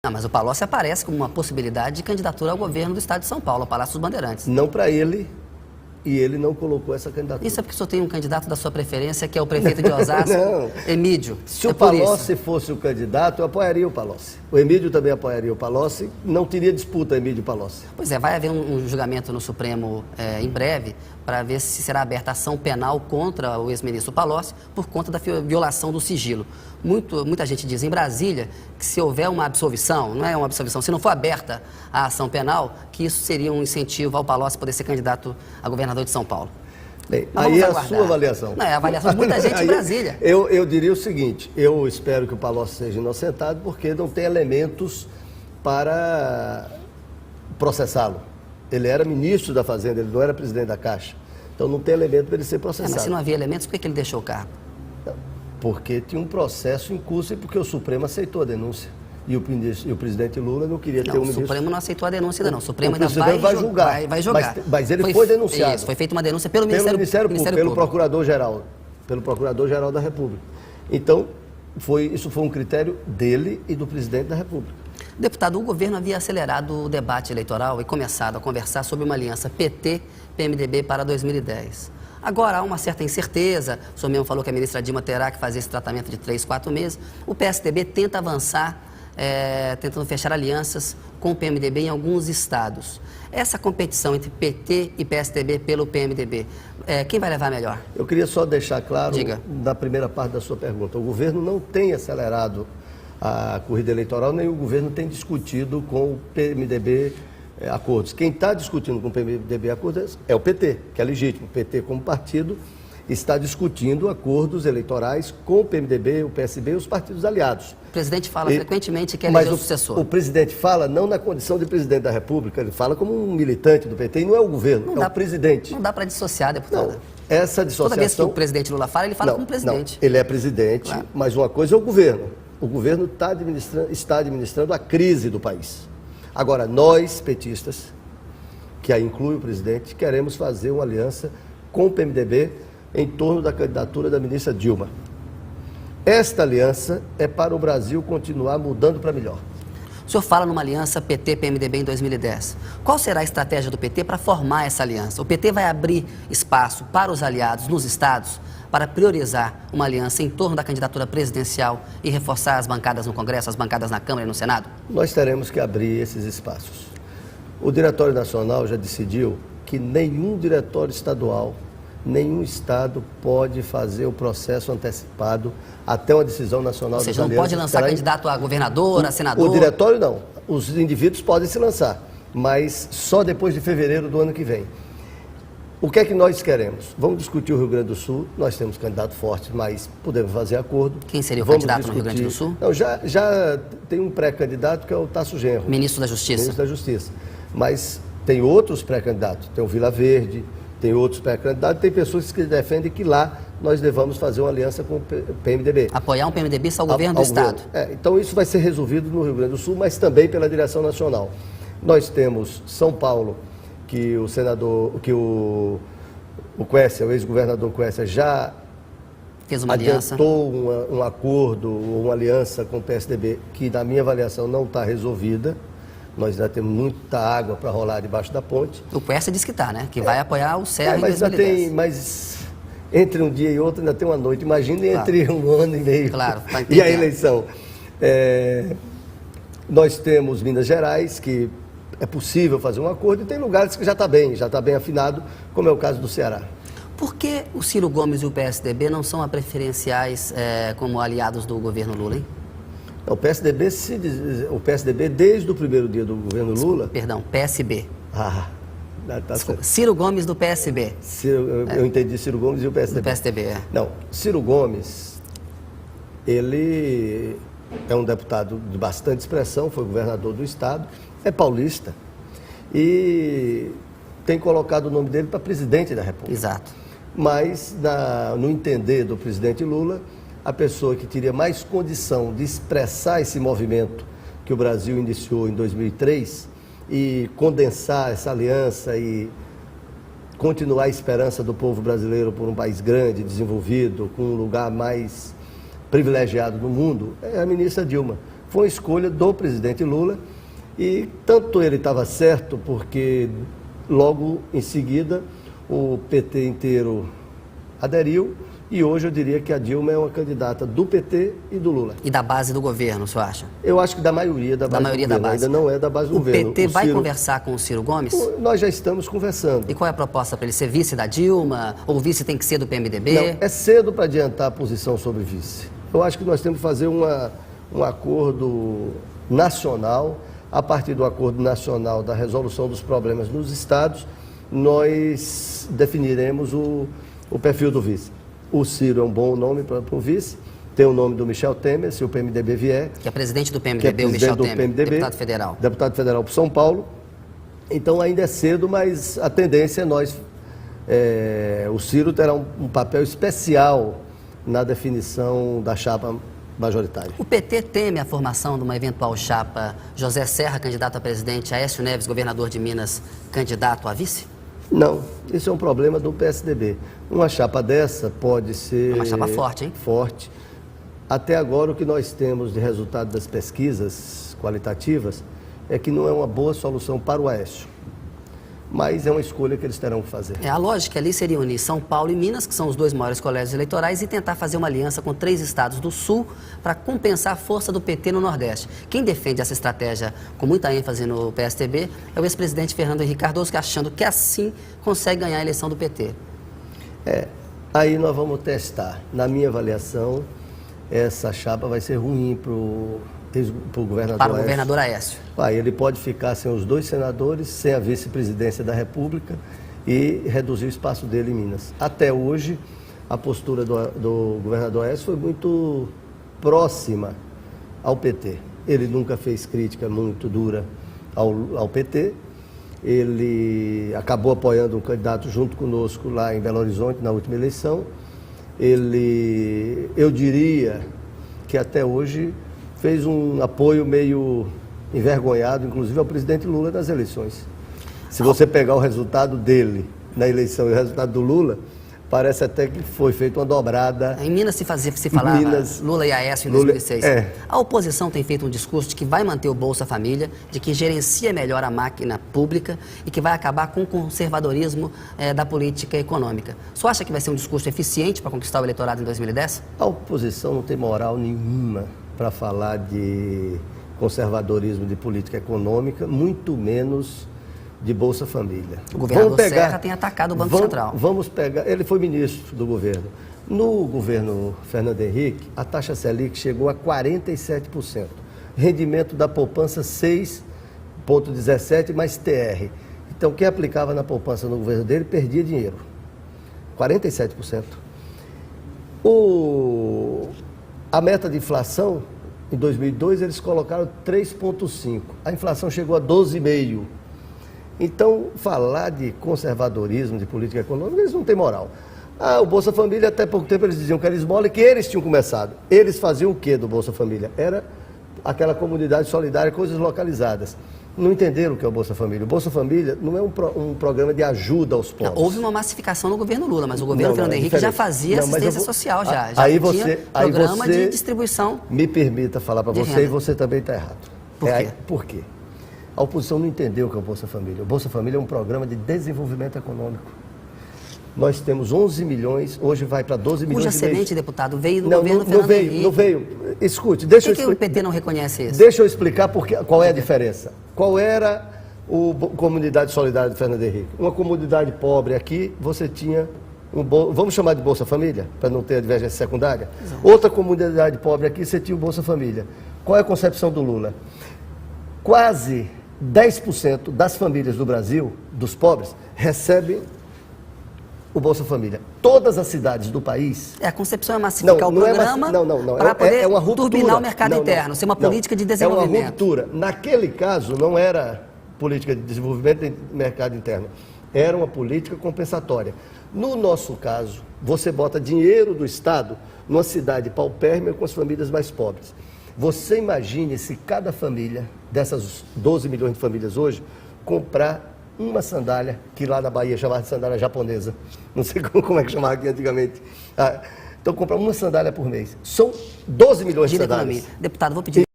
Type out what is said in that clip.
Não, mas o Palocci aparece como uma possibilidade de candidatura ao governo do estado de São Paulo, ao Palácio dos Bandeirantes. Não para ele, e ele não colocou essa candidatura. Isso é porque o senhor tem um candidato da sua preferência, que é o prefeito de Osasco, Não. Emídio. Se o Palocci fosse o candidato, eu apoiaria o Palocci. O Emídio também apoiaria o Palocci, não teria disputa Emídio e Palocci. Pois é, vai haver um julgamento no Supremo em breve, para ver se será aberta ação penal contra o ex-ministro Palocci por conta da violação do sigilo. Muita gente diz em Brasília que se houver uma absolvição, não é uma absolvição, se não for aberta a ação penal, que isso seria um incentivo ao Palocci poder ser candidato a governador de São Paulo. Bem, aí é a sua avaliação. Não, é a avaliação de muita gente em Brasília. Eu diria o seguinte, eu espero que o Palocci seja inocentado porque não tem elementos para processá-lo. Ele era ministro da Fazenda, ele não era presidente da Caixa. Então não tem elemento para ele ser processado. Mas se não havia elementos, por que ele deixou o cargo? Porque tinha um processo em curso e porque o Supremo aceitou a denúncia. E o presidente Lula não queria ter um ministro. O Supremo não aceitou a denúncia ainda não. O Supremo ainda vai julgar. Vai julgar. Mas ele foi denunciado. Isso, foi feita uma denúncia pelo Ministério Público. Pelo Procurador-Geral. Pelo Procurador-Geral da República. Então, isso foi um critério dele e do presidente da República. Deputado, o governo havia acelerado o debate eleitoral e começado a conversar sobre uma aliança PT-PMDB para 2010. Agora há uma certa incerteza, o senhor mesmo falou que a ministra Dilma terá que fazer esse tratamento de 3, 4 meses. O PSDB tenta avançar, tentando fechar alianças com o PMDB em alguns estados. Essa competição entre PT e PSDB pelo PMDB, quem vai levar melhor? Eu queria só deixar claro, Diga. Na primeira parte da sua pergunta, o governo não tem acelerado a corrida eleitoral, nem o governo tem discutido com o PMDB acordos. Quem está discutindo com o PMDB acordos é o PT, que é legítimo. O PT, como partido, está discutindo acordos eleitorais com o PMDB, o PSB e os partidos aliados. O presidente fala frequentemente que é eleger o sucessor. O presidente fala não na condição de presidente da República, ele fala como um militante do PT, e não é o governo, é o presidente. Não dá para dissociar, deputada. Não, essa dissociação... Toda vez que o presidente Lula fala, ele fala como presidente. Não, ele é presidente, claro. Mas uma coisa é o governo. O governo está administrando a crise do país. Agora, nós, petistas, que aí inclui o presidente, queremos fazer uma aliança com o PMDB em torno da candidatura da ministra Dilma. Esta aliança é para o Brasil continuar mudando para melhor. O senhor fala numa aliança PT-PMDB em 2010. Qual será a estratégia do PT para formar essa aliança? O PT vai abrir espaço para os aliados nos estados para priorizar uma aliança em torno da candidatura presidencial e reforçar as bancadas no Congresso, as bancadas na Câmara e no Senado? Nós teremos que abrir esses espaços. O Diretório Nacional já decidiu que nenhum diretório estadual, nenhum estado pode fazer o processo antecipado até uma decisão nacional. Ou seja, não pode lançar candidato a governador, a senador? O diretório não. Os indivíduos podem se lançar, mas só depois de fevereiro do ano que vem. O que é que nós queremos? Vamos discutir o Rio Grande do Sul, nós temos candidato forte, mas podemos fazer acordo. Quem seria o candidato no Rio Grande do Sul? Não, já tem um pré-candidato que é o Tasso Genro. Ministro da Justiça. Ministro da Justiça. Mas tem outros pré-candidatos, tem o Vila Verde, tem outros pré-candidatos, tem pessoas que defendem que lá nós devamos fazer uma aliança com o PMDB. Apoiar um PMDB ao governo do Estado. Então isso vai ser resolvido no Rio Grande do Sul, mas também pela direção nacional. Nós temos São Paulo, que o senador, que o Quércia, o ex-governador Quércia, já fez uma adiantou um acordo, uma aliança com o PSDB, que na minha avaliação não está resolvida. Nós ainda temos muita água para rolar debaixo da ponte. O Quércia diz que está, né? Que vai apoiar o Serra em 2010. Mas entre um dia e outro ainda tem uma noite. Imagine entre um ano e meio e a eleição. Nós temos Minas Gerais, que é possível fazer um acordo, e tem lugares que já está bem afinado, como é o caso do Ceará. Por que o Ciro Gomes e o PSDB não são preferenciais como aliados do governo Lula, hein? O PSDB, desde o primeiro dia do governo Lula... Perdão, PSB. Desculpa, Ciro Gomes do PSB. Eu entendi Ciro Gomes e o PSDB. Do PSDB, Não, Ciro Gomes, ele é um deputado de bastante expressão, foi governador do estado, é paulista e tem colocado o nome dele para presidente da República. Exato. Mas, no entender do presidente Lula, a pessoa que teria mais condição de expressar esse movimento que o Brasil iniciou em 2003 e condensar essa aliança e continuar a esperança do povo brasileiro por um país grande, desenvolvido, com um lugar mais privilegiado no mundo, é a ministra Dilma. Foi uma escolha do presidente Lula e tanto ele estava certo porque logo em seguida o PT inteiro aderiu e hoje eu diria que a Dilma é uma candidata do PT e do Lula. E da base do governo, o senhor acha? Eu acho que da maioria da base do governo, ainda não é da base do governo. O PT vai conversar com o Ciro Gomes? Nós já estamos conversando. E qual é a proposta para ele? Ser vice da Dilma? Ou o vice tem que ser do PMDB? Não, é cedo para adiantar a posição sobre vice. Eu acho que nós temos que fazer um acordo nacional. A partir do acordo nacional da resolução dos problemas nos estados, nós definiremos o perfil do vice. O Ciro é um bom nome para o vice. Tem o nome do Michel Temer, se o PMDB vier. Que é presidente do PMDB, o Michel Temer, PMDB, deputado federal. Deputado federal por São Paulo. Então ainda é cedo, mas a tendência é o Ciro terá um papel especial na definição da chapa majoritária. O PT teme a formação de uma eventual chapa José Serra, candidato a presidente, Aécio Neves, governador de Minas, candidato a vice? Não, isso é um problema do PSDB. Uma chapa dessa pode ser... Uma chapa forte, hein? Forte. Até agora, o que nós temos de resultado das pesquisas qualitativas é que não é uma boa solução para o Aécio. Mas é uma escolha que eles terão que fazer. A lógica ali seria unir São Paulo e Minas, que são os dois maiores colégios eleitorais, e tentar fazer uma aliança com 3 estados do Sul para compensar a força do PT no Nordeste. Quem defende essa estratégia com muita ênfase no PSDB é o ex-presidente Fernando Henrique Cardoso, que achando que assim consegue ganhar a eleição do PT. Aí nós vamos testar. Na minha avaliação, essa chapa vai ser ruim para o governador Para o governador Aécio. Ele pode ficar sem os 2 senadores, sem a vice-presidência da República e reduzir o espaço dele em Minas. Até hoje, a postura do governador Aécio foi muito próxima ao PT. Ele nunca fez crítica muito dura ao PT. Ele acabou apoiando um candidato junto conosco lá em Belo Horizonte, na última eleição. Eu diria que até hoje fez um apoio meio envergonhado, inclusive ao presidente Lula nas eleições. Se você pegar o resultado dele na eleição e o resultado do Lula, parece até que foi feita uma dobrada. Em Minas se falava Lula e Aécio em 2006. A oposição tem feito um discurso de que vai manter o Bolsa Família, de que gerencia melhor a máquina pública e que vai acabar com o conservadorismo da política econômica. Você acha que vai ser um discurso eficiente para conquistar o eleitorado em 2010? A oposição não tem moral nenhuma para falar de conservadorismo de política econômica, muito menos de Bolsa Família. O governador Serra tem atacado o Banco Central. Vamos pegar, ele foi ministro do governo. No governo Fernando Henrique, a taxa Selic chegou a 47%. Rendimento da poupança 6,17 mais TR. Então, quem aplicava na poupança no governo dele perdia dinheiro. 47%. A meta de inflação, em 2002, eles colocaram 3,5%. A inflação chegou a 12,5%. Então, falar de conservadorismo, de política econômica, eles não têm moral. O Bolsa Família, até pouco tempo, eles diziam que era esmola e que eles tinham começado. Eles faziam o quê do Bolsa Família? Era aquela comunidade solidária, coisas localizadas. Não entenderam o que é o Bolsa Família. O Bolsa Família não é um programa de ajuda aos pobres. Houve uma massificação no governo Lula, mas o governo Fernando Henrique já fazia assistência social, já tinha programa de distribuição. Me permita falar para você, e você também está errado. Por quê? Por quê? A oposição não entendeu o que é o Bolsa Família. O Bolsa Família é um programa de desenvolvimento econômico. Nós temos 11 milhões, hoje vai para 12 milhões. Cuja semente, deputado, veio do governo Fernando Henrique. Não veio. Escute, deixa eu explicar. Por que o PT não reconhece isso? Deixa eu explicar qual é a diferença. Qual era a comunidade solidária do Fernando Henrique? Uma comunidade pobre aqui, você tinha vamos chamar de Bolsa Família, para não ter a divergência secundária? Exato. Outra comunidade pobre aqui, você tinha o Bolsa Família. Qual é a concepção do Lula? Quase 10% das famílias do Brasil, dos pobres, recebem o Bolsa Família. Todas as cidades do país... A concepção é massificar o programa para poder turbinar o mercado interno, ser uma política de desenvolvimento. É uma ruptura. Naquele caso, não era política de desenvolvimento de mercado interno, era uma política compensatória. No nosso caso, você bota dinheiro do Estado numa cidade paupérrima com as famílias mais pobres. Você imagine se cada família, dessas 12 milhões de famílias hoje, comprar uma sandália, que lá na Bahia chamava de sandália japonesa. Não sei como é que chamava aqui antigamente. Então, comprar uma sandália por mês. São 12 milhões de sandálias. Deputado, vou pedir